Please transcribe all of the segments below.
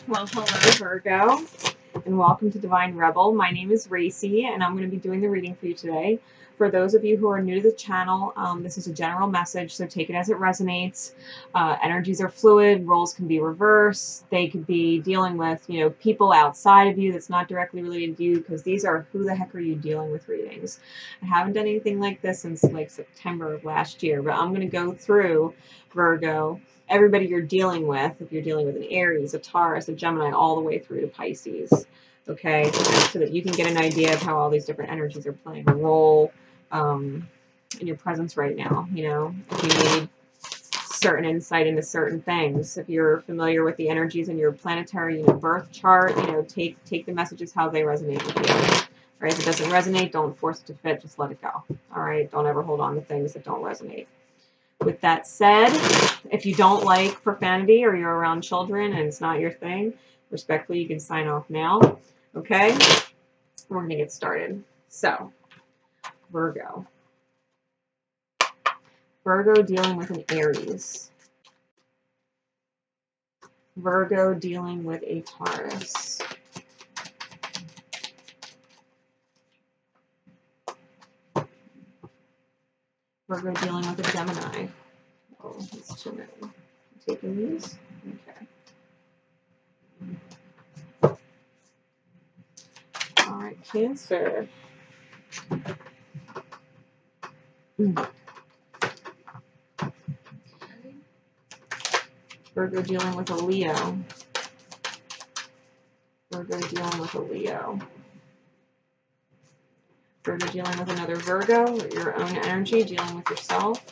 Well, hello, Virgo, and welcome to Divine Rebel. My name is Racy, and I'm going to be doing the reading for you today. For those of you who are new to the channel, this is a general message, so take it as it resonates. Energies are fluid, roles can be reversed. They could be dealing with, people outside of you that's not directly related to you, because these are who the heck are you dealing with readings. I haven't done anything like this since like September of last year, but I'm going to go through Virgo, everybody you're dealing with, if you're dealing with an Aries, a Taurus, a Gemini, all the way through to Pisces, okay, so that you can get an idea of how all these different energies are playing a role in your presence right now. If you need certain insight into certain things, if you're familiar with the energies in your planetary birth chart, take the messages how they resonate with you. All right, if it doesn't resonate, don't force it to fit, just let it go. All right, don't ever hold on to things that don't resonate. With that said, if you don't like profanity or you're around children and it's not your thing, respectfully, you can sign off now. Okay? We're going to get started. So, Virgo. Virgo dealing with an Aries. Virgo dealing with a Taurus. Virgo dealing with a Gemini. Oh, that's too many. I'm taking these? Okay. All right, Cancer. Virgo dealing with a Leo. Virgo dealing with a Leo. Virgo dealing with another Virgo, your own energy, dealing with yourself.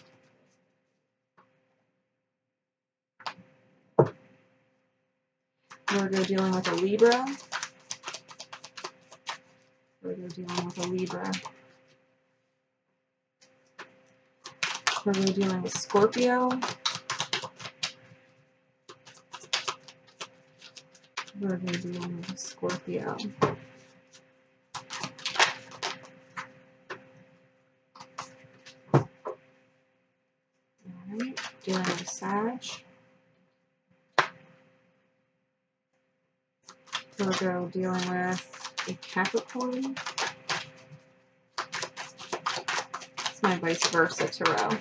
Virgo dealing with a Libra. Virgo dealing with a Libra. Virgo dealing with Scorpio. Virgo dealing with Scorpio. Alright, dealing with Sag. Virgo dealing with a Capricorn. It's my vice versa tarot.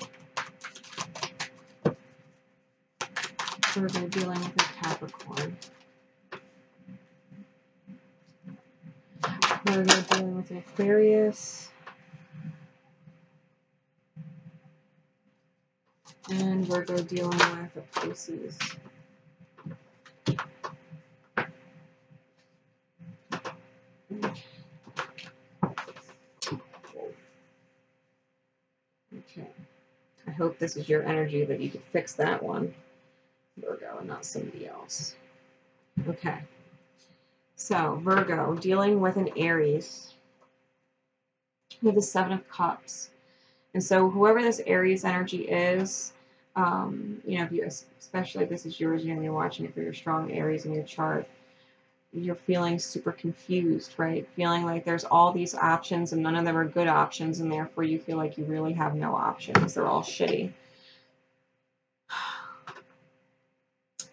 Virgo dealing with a Capricorn. Virgo dealing with an Aquarius. And Virgo dealing with a Pisces. Okay. I hope this is your energy that you can fix that one, Virgo, and not somebody else. Okay. So, Virgo, dealing with an Aries. We have the Seven of Cups. And so, whoever this Aries energy is, if you, especially if this is yours and you're watching it for your strong Aries in your chart, you're feeling super confused, right? Feeling like there's all these options and none of them are good options, and therefore you feel like you really have no options. They're all shitty.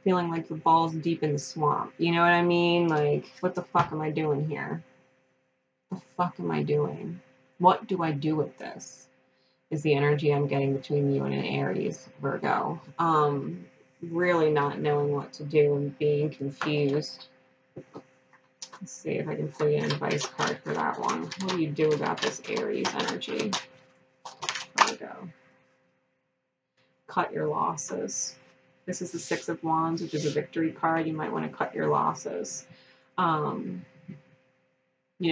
Feeling like the ball's deep in the swamp. You know what I mean? Like, what the fuck am I doing here? What the fuck am I doing? What do I do with this? Is the energy I'm getting between you and an Aries, Virgo. Really not knowing what to do and being confused. Let's see if I can pull you an advice card for that one. What do you do about this Aries energy? Virgo. Cut your losses. This is the Six of Wands, which is a victory card. You might want to cut your losses.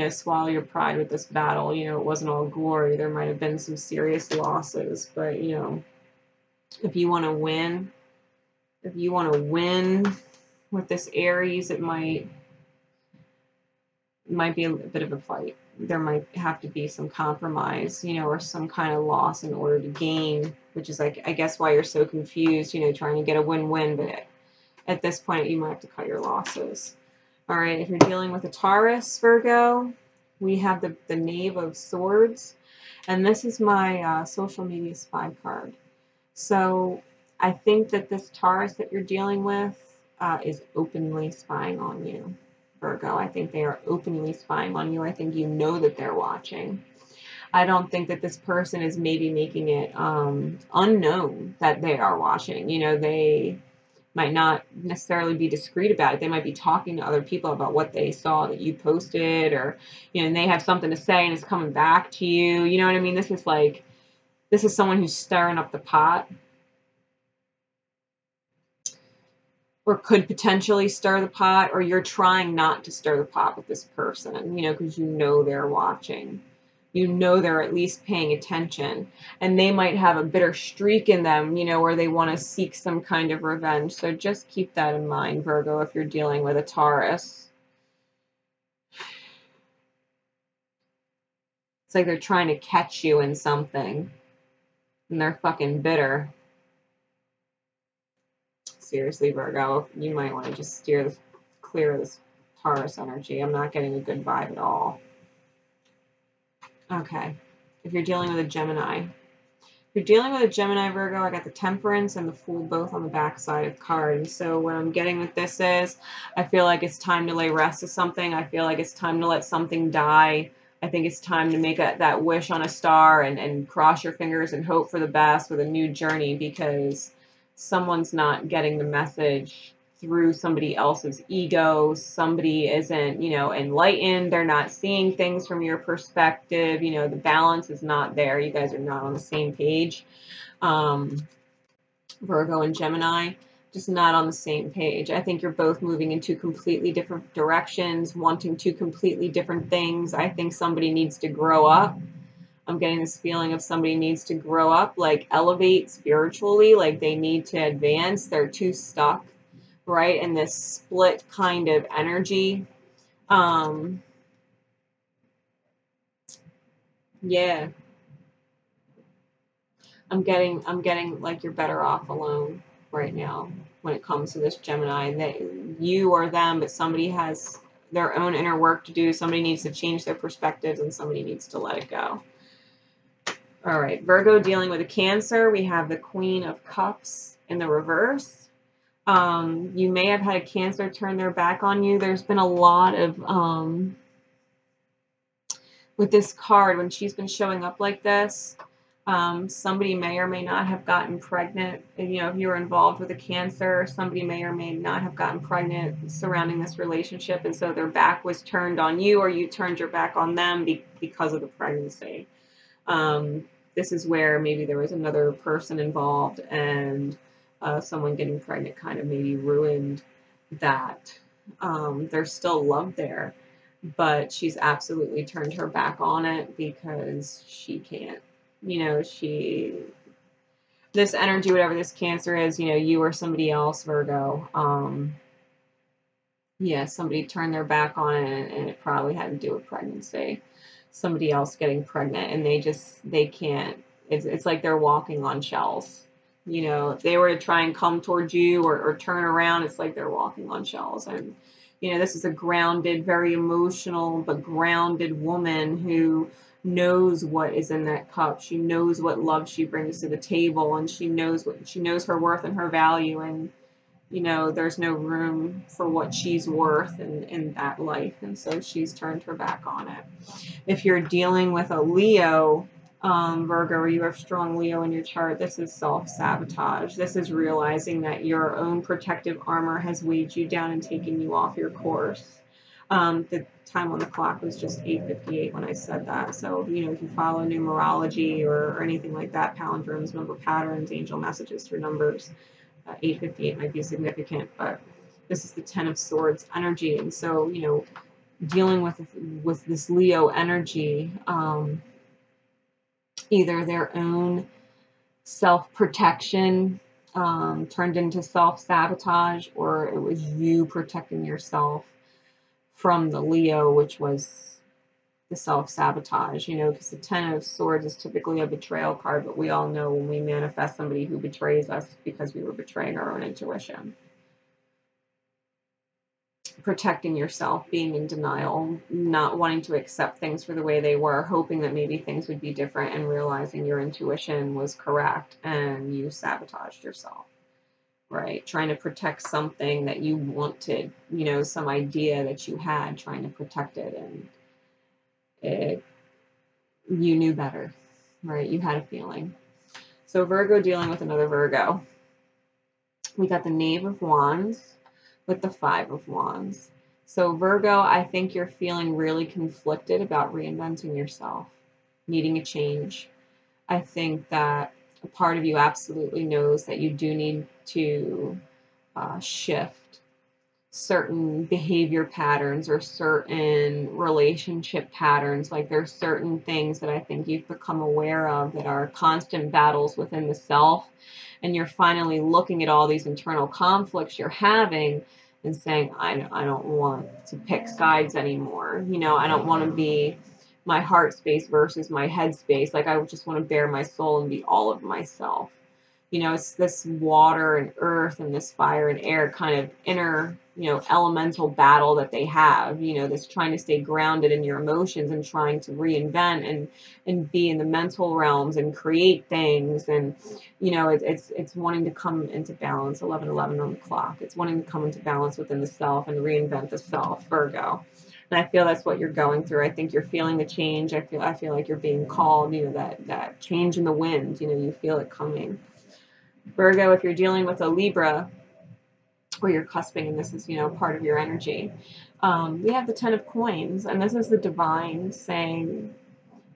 Swallow your pride with this battle. It wasn't all glory. There might have been some serious losses, but, if you want to win, with this Aries, it might be a bit of a fight. There might have to be some compromise, or some kind of loss in order to gain, which is like, I guess, why you're so confused, trying to get a win-win, but at this point, you might have to cut your losses. All right, if you're dealing with a Taurus, Virgo, we have the Knave of Swords, and this is my social media spy card. So I think that this Taurus that you're dealing with, is openly spying on you, Virgo. I think they are openly spying on you. I think you know that they're watching. I don't think that this person is maybe making it unknown that they are watching. You know, they might not necessarily be discreet about it. They might be talking to other people about what they saw that you posted, or, you know, and they have something to say and it's coming back to you. You know what I mean? This is someone who's stirring up the pot, or could potentially stir the pot, or you're trying not to stir the pot with this person, you know, because you know they're watching. You know they're at least paying attention, and they might have a bitter streak in them, you know, where they want to seek some kind of revenge. So just keep that in mind, Virgo, if you're dealing with a Taurus. It's like they're trying to catch you in something, and they're fucking bitter. Seriously, Virgo, you might want to just clear this Taurus energy. I'm not getting a good vibe at all. Okay, if you're dealing with a Gemini. If you're dealing with a Gemini, Virgo, I got the Temperance and the Fool both on the back side of the card. And so what I'm getting with this is, I feel like it's time to lay rest to something. I feel like it's time to let something die. I think it's time to make that wish on a star and cross your fingers and hope for the best with a new journey, because someone's not getting the message through somebody else's ego. Somebody isn't, you know, enlightened. They're not seeing things from your perspective. You know, the balance is not there. You guys are not on the same page. Virgo and Gemini, just not on the same page. I think you're both moving in two completely different directions, wanting two completely different things. I think somebody needs to grow up. I'm getting this feeling of somebody needs to grow up, like elevate spiritually, like they need to advance. They're too stuck, right, in this split kind of energy. Yeah. I'm getting like you're better off alone right now when it comes to this Gemini. That you or them, but somebody has their own inner work to do. Somebody needs to change their perspectives, and somebody needs to let it go. All right, Virgo dealing with a Cancer. We have the Queen of Cups in the reverse. You may have had a Cancer turn their back on you. There's been a lot of with this card, when she's been showing up like this, somebody may or may not have gotten pregnant. You know, if you were involved with a Cancer, somebody may or may not have gotten pregnant surrounding this relationship, and so their back was turned on you, or you turned your back on them because of the pregnancy. This is where maybe there was another person involved, and someone getting pregnant kind of maybe ruined that. There's still love there, but she's absolutely turned her back on it because she can't. You know, this energy, whatever this Cancer is, you know, you or somebody else, Virgo, yeah, somebody turned their back on it, and it probably had to do with pregnancy. Somebody else getting pregnant, and they can't. It's like they're walking on shells. You know, if they were to try and come towards you or turn around, it's like they're walking on shells. And, you know, this is a grounded, very emotional, but grounded woman who knows what is in that cup. She knows what love she brings to the table, and she knows her worth and her value, and you know, there's no room for what she's worth in that life. And so she's turned her back on it. If you're dealing with a Leo, Virgo, or you have strong Leo in your chart, this is self-sabotage. This is realizing that your own protective armor has weighed you down and taken you off your course. The time on the clock was just 8:58 when I said that. So, you know, if you follow numerology or anything like that, palindromes, number patterns, angel messages through numbers, 8:58 might be significant, but this is the Ten of Swords energy. And so, you know, dealing with this Leo energy, either their own self-protection turned into self-sabotage, or it was you protecting yourself from the Leo, which was the self-sabotage, you know, because the Ten of Swords is typically a betrayal card, but we all know when we manifest somebody who betrays us because we were betraying our own intuition. Protecting yourself, being in denial, not wanting to accept things for the way they were, hoping that maybe things would be different, and realizing your intuition was correct and you sabotaged yourself. right? Trying to protect something that you wanted, you know, some idea that you had, trying to protect it, and you knew better, right? You had a feeling. So Virgo dealing with another Virgo. We got the Knave of Wands with the Five of Wands. So Virgo, I think you're feeling really conflicted about reinventing yourself, needing a change. I think that a part of you absolutely knows that you do need to shift certain behavior patterns or certain relationship patterns. Like there's certain things that I think you've become aware of that are constant battles within the self, and you're finally looking at all these internal conflicts you're having and saying, I don't want to pick sides anymore. You know, I don't want to be my heart space versus my head space. Like I just want to bare my soul and be all of myself. You know, it's this water and earth and this fire and air kind of inner, you know, elemental battle that they have, you know, this trying to stay grounded in your emotions and trying to reinvent and be in the mental realms and create things. And, you know, it's wanting to come into balance, 11:11 on the clock. It's wanting to come into balance within the self and reinvent the self, Virgo. And I feel that's what you're going through. I think you're feeling the change. I feel like you're being called, you know, that change in the wind, you know, you feel it coming. Virgo, if you're dealing with a Libra, or you're cusping, and this is, you know, part of your energy, we have the Ten of Coins, and this is the divine saying,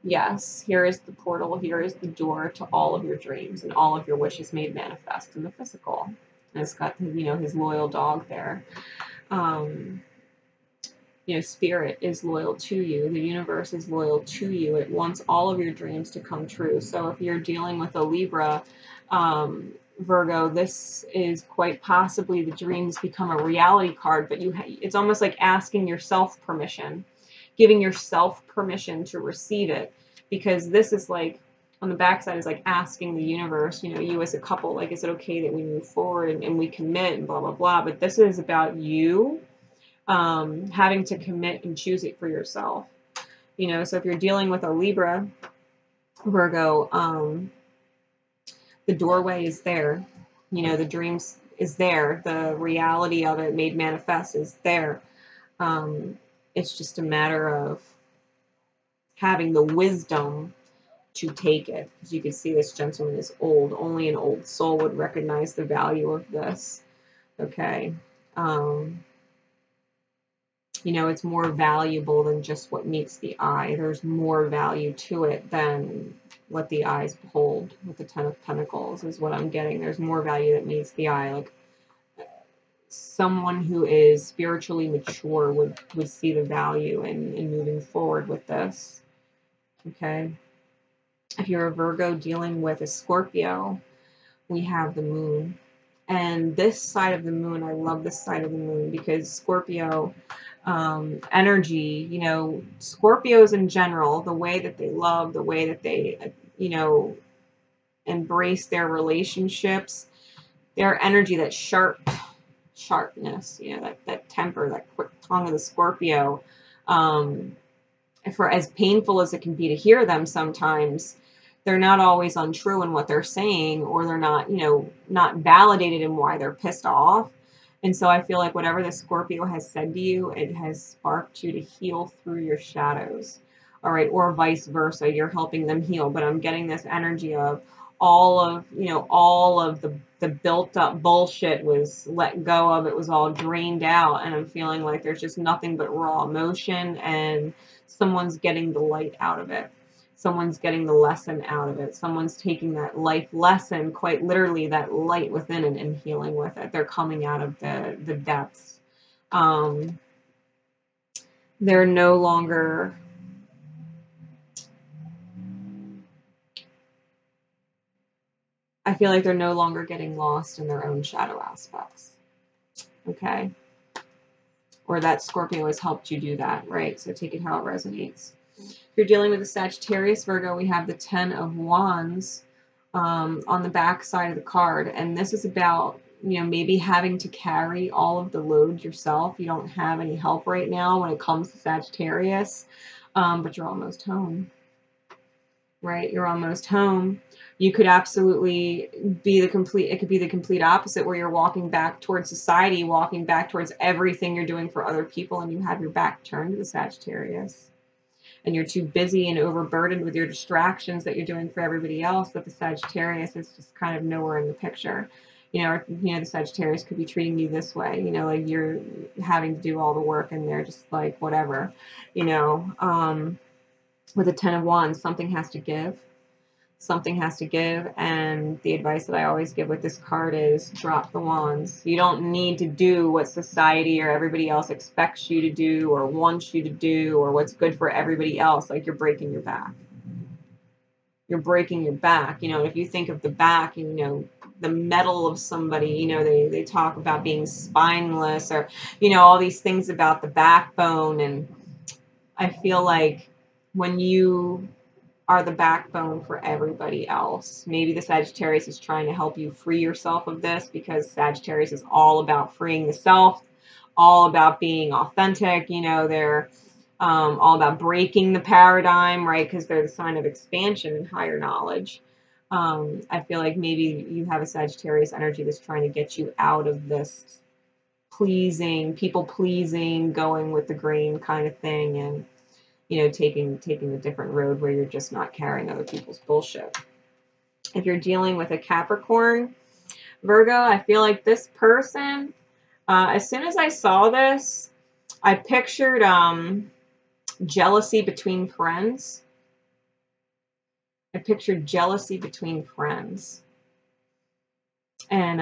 yes, here is the portal, here is the door to all of your dreams and all of your wishes made manifest in the physical. And it's got, you know, his loyal dog there. You know, spirit is loyal to you. The universe is loyal to you. It wants all of your dreams to come true. So if you're dealing with a Libra, Virgo, this is quite possibly the dreams become a reality card, but it's almost like asking yourself permission, giving yourself permission to receive it, because this is like, on the backside is like asking the universe, you know, you as a couple, like, is it okay that we move forward and we commit and blah, blah, blah. But this is about you having to commit and choose it for yourself. You know, so if you're dealing with a Libra, Virgo, the doorway is there. You know, the dreams is there. The reality of it made manifest is there. It's just a matter of having the wisdom to take it. As you can see, this gentleman is old. Only an old soul would recognize the value of this. Okay. You know, it's more valuable than just what meets the eye. There's more value to it than what the eyes behold. With the Ten of Pentacles is what I'm getting. There's more value that meets the eye. Like someone who is spiritually mature would see the value in moving forward with this. Okay. If you're a Virgo dealing with a Scorpio, we have the moon. And this side of the moon, I love this side of the moon because Scorpio energy, you know, Scorpios in general, the way that they love, the way that they, you know, embrace their relationships, their energy, that sharpness, you know, that temper, that quick tongue of the Scorpio, for as painful as it can be to hear them sometimes, they're not always untrue in what they're saying, or they're not, you know, not validated in why they're pissed off. And so I feel like whatever the Scorpio has said to you, it has sparked you to heal through your shadows. All right. Or vice versa. You're helping them heal. But I'm getting this energy of all of, you know, all of the built up bullshit was let go of. It was all drained out. And I'm feeling like there's just nothing but raw emotion, and someone's getting the light out of it. Someone's getting the lesson out of it. Someone's taking that life lesson, quite literally that light within it, and healing with it. They're coming out of the depths. They're no longer, I feel like they're no longer getting lost in their own shadow aspects. Okay. Or that Scorpio has helped you do that, right? So take it how it resonates. If you're dealing with a Sagittarius, Virgo, we have the Ten of Wands on the back side of the card. And this is about, you know, maybe having to carry all of the load yourself. You don't have any help right now when it comes to Sagittarius, but you're almost home, right? You're almost home. You could absolutely be it could be the complete opposite, where you're walking back towards society, walking back towards everything you're doing for other people, and you have your back turned to the Sagittarius. And you're too busy and overburdened with your distractions that you're doing for everybody else, that the Sagittarius is just kind of nowhere in the picture. The Sagittarius could be treating you this way, like you're having to do all the work and they're just like, whatever, with the 10 of Wands, something has to give. Something has to give, and the advice that I always give with this card is drop the wands. You don't need to do what society or everybody else expects you to do or wants you to do or what's good for everybody else. Like, you're breaking your back. You're breaking your back. If you think of the back, the metal of somebody, they talk about being spineless or, all these things about the backbone. And I feel like when you are the backbone for everybody else. Maybe the Sagittarius is trying to help you free yourself of this, because Sagittarius is all about freeing the self, all about being authentic. They're all about breaking the paradigm, right? Because they're the sign of expansion and higher knowledge. I feel like maybe you have a Sagittarius energy that's trying to get you out of this people pleasing, going with the grain kind of thing, and taking a different road where you're just not carrying other people's bullshit. If you're dealing with a Capricorn, Virgo, I feel like this person, as soon as I saw this, I pictured jealousy between friends. I pictured jealousy between friends. And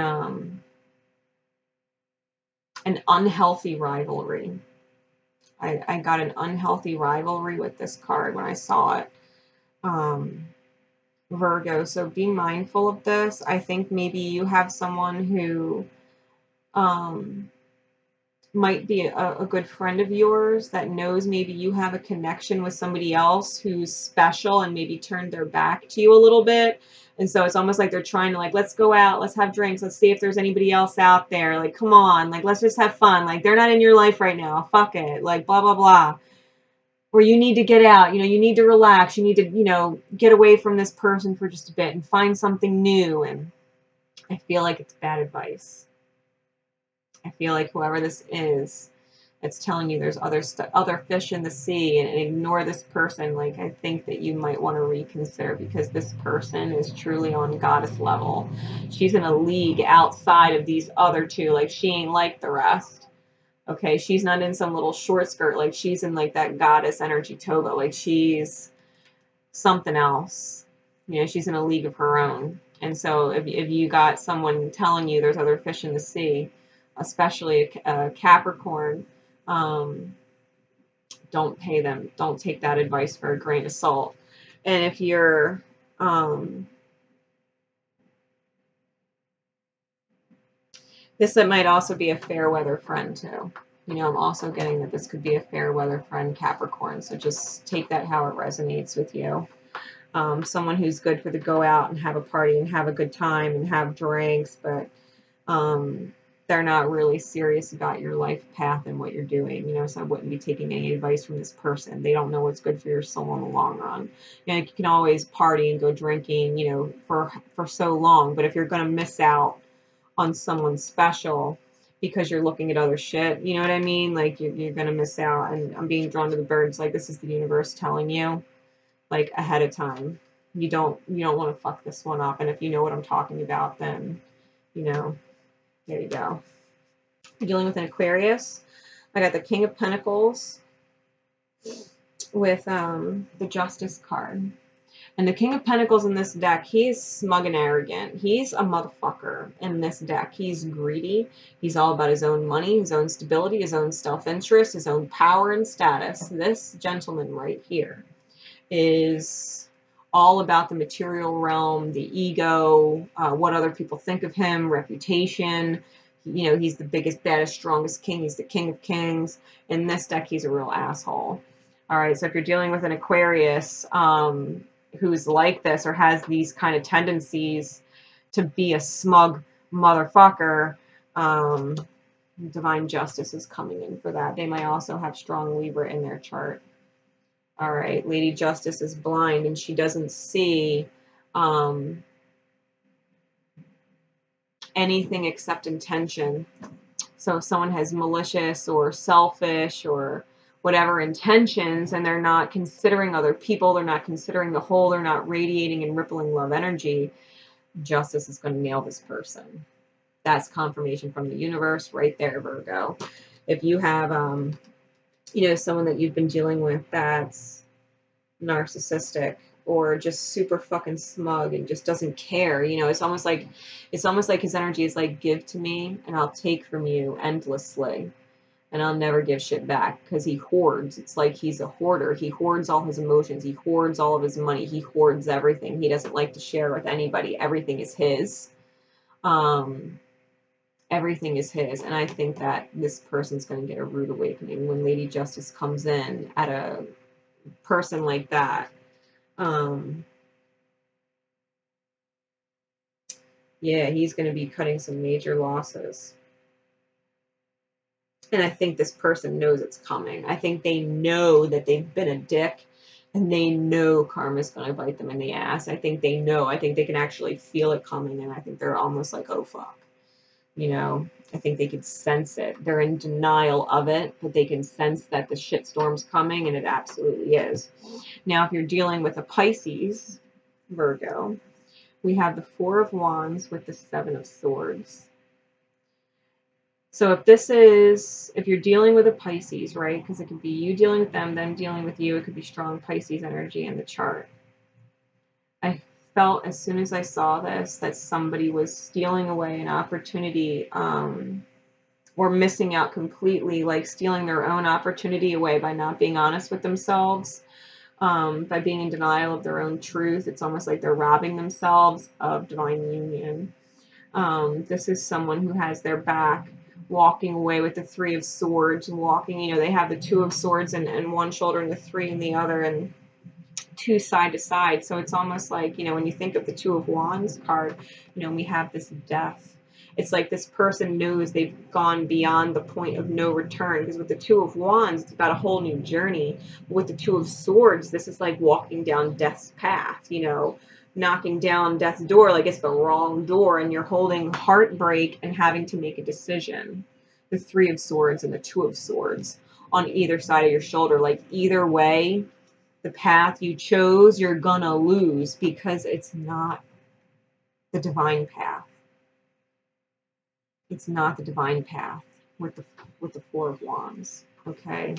an unhealthy rivalry. I got an unhealthy rivalry with this card when I saw it, Virgo. So be mindful of this. I think maybe you have someone who might be a good friend of yours that knows maybe you have a connection with somebody else who's special and maybe turned their back to you a little bit. And so it's almost like they're trying to, like, let's go out, let's have drinks, let's see if there's anybody else out there. Like, come on, like, let's just have fun. Like, they're not in your life right now. Fuck it. Like, blah, blah, blah. Or you need to get out, you need to relax. You need to, get away from this person for just a bit and find something new. And I feel like it's bad advice. I feel like whoever this is, it's telling you there's other fish in the sea, and ignore this person. Like, I think that you might want to reconsider, because this person is truly on goddess level. She's in a league outside of these other two. Like, she ain't like the rest. Okay, she's not in some little short skirt. Like, she's in like that goddess energy toga. Like, she's something else. She's in a league of her own. And so if you got someone telling you there's other fish in the sea, especially a Capricorn, don't pay them. Don't take that advice for a grain of salt. And if you're this might also be a fair weather friend too. I'm also getting that this could be a fair weather friend, Capricorn. So just take that how it resonates with you. Someone who's good for the go out and have a party and have a good time and have drinks, but they're not really serious about your life path and what you're doing, so I wouldn't be taking any advice from this person. They don't know what's good for your soul in the long run. You can always party and go drinking, for so long, but if you're going to miss out on someone special because you're looking at other shit, you know what I mean? Like, you're going to miss out. And I'm being drawn to the birds. Like, this is the universe telling you, like, ahead of time, you don't want to fuck this one up. And if you know what I'm talking about, then, there you go. You're dealing with an Aquarius. I got the King of Pentacles with the Justice card. And the King of Pentacles in this deck, he's smug and arrogant. He's a motherfucker in this deck. He's greedy. He's all about his own money, his own stability, his own self-interest, his own power and status. This gentleman right here is all about the material realm, the ego, what other people think of him, reputation. He's the biggest, baddest, strongest king. He's the king of kings. In this deck, he's a real asshole. All right, so if you're dealing with an Aquarius who's like this or has these kind of tendencies to be a smug motherfucker, divine justice is coming in for that. They might also have strong Libra in their chart. All right, Lady Justice is blind and she doesn't see anything except intention. So if someone has malicious or selfish or whatever intentions, and they're not considering other people, they're not considering the whole, they're not radiating and rippling love energy, justice is going to nail this person. That's confirmation from the universe right there, Virgo. If you have, you know, someone that you've been dealing with that's narcissistic or just super fucking smug and just doesn't care, you know, it's almost like his energy is like, give to me and I'll take from you endlessly and I'll never give shit back, because he hoards. It's like he's a hoarder. He hoards all his emotions. He hoards all of his money. He hoards everything. He doesn't like to share with anybody. Everything is his. Everything is his. And I think that this person's going to get a rude awakening when Lady Justice comes in at a person like that. Yeah, he's going to be cutting some major losses. And I think this person knows it's coming. I think they know that they've been a dick, and they know karma's going to bite them in the ass. I think they know. I think they can actually feel it coming, and I think they're almost like, oh, fuck. You know, I think they can sense it. They're in denial of it, but they can sense that the shitstorm's coming, and it absolutely is. Now, if you're dealing with a Pisces, Virgo, we have the Four of Wands with the Seven of Swords. So if you're dealing with a Pisces, right, because it could be you dealing with them dealing with you, it could be strong Pisces energy in the chart. I felt as soon as I saw this that somebody was stealing away an opportunity, or missing out completely, like stealing their own opportunity away by not being honest with themselves, by being in denial of their own truth. It's almost like they're robbing themselves of divine union. This is someone who has their back, walking away with the Three of Swords, walking, you know, they have the Two of Swords in one shoulder and the Three in the other, and two side to side. So it's almost like, you know, when you think of the Two of Wands card, you know, we have this death. It's like this person knows they've gone beyond the point of no return, because with the Two of Wands, it's about a whole new journey. With the Two of Swords, this is like walking down death's path, you know, knocking down death's door like it's the wrong door, and you're holding heartbreak and having to make a decision. The Three of Swords and the Two of Swords on either side of your shoulder, like either way, the path you chose, you're gonna lose, because it's not the divine path. It's not the divine path with the Four of Wands. Okay.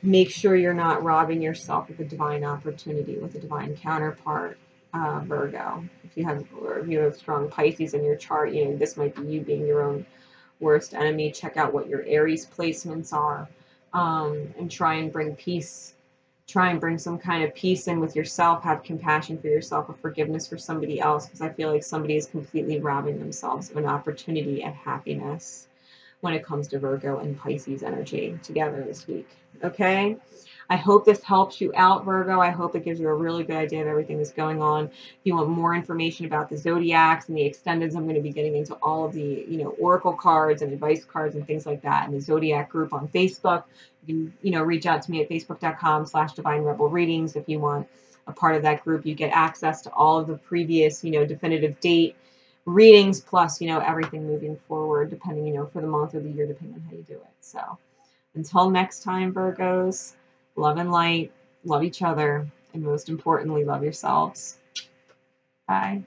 Make sure you're not robbing yourself of a divine opportunity with a divine counterpart, Virgo. If you have strong Pisces in your chart, you know, this might be you being your own worst enemy. Check out what your Aries placements are, and try and bring peace. Try and bring some kind of peace in with yourself. Have compassion for yourself or forgiveness for somebody else, because I feel like somebody is completely robbing themselves of an opportunity at happiness when it comes to Virgo and Pisces energy together this week. Okay? I hope this helps you out, Virgo. I hope it gives you a really good idea of everything that's going on. If you want more information about the zodiacs and the extendeds, I'm going to be getting into all of the, you know, oracle cards and advice cards and things like that in the zodiac group on Facebook. You can, you know, reach out to me at facebook.com/Divine Rebel Readings. If you want a part of that group, you get access to all of the previous, you know, definitive date readings, plus, you know, everything moving forward, depending, you know, for the month or the year, depending on how you do it. So until next time, Virgos, love and light, love each other, and most importantly, love yourselves. Bye.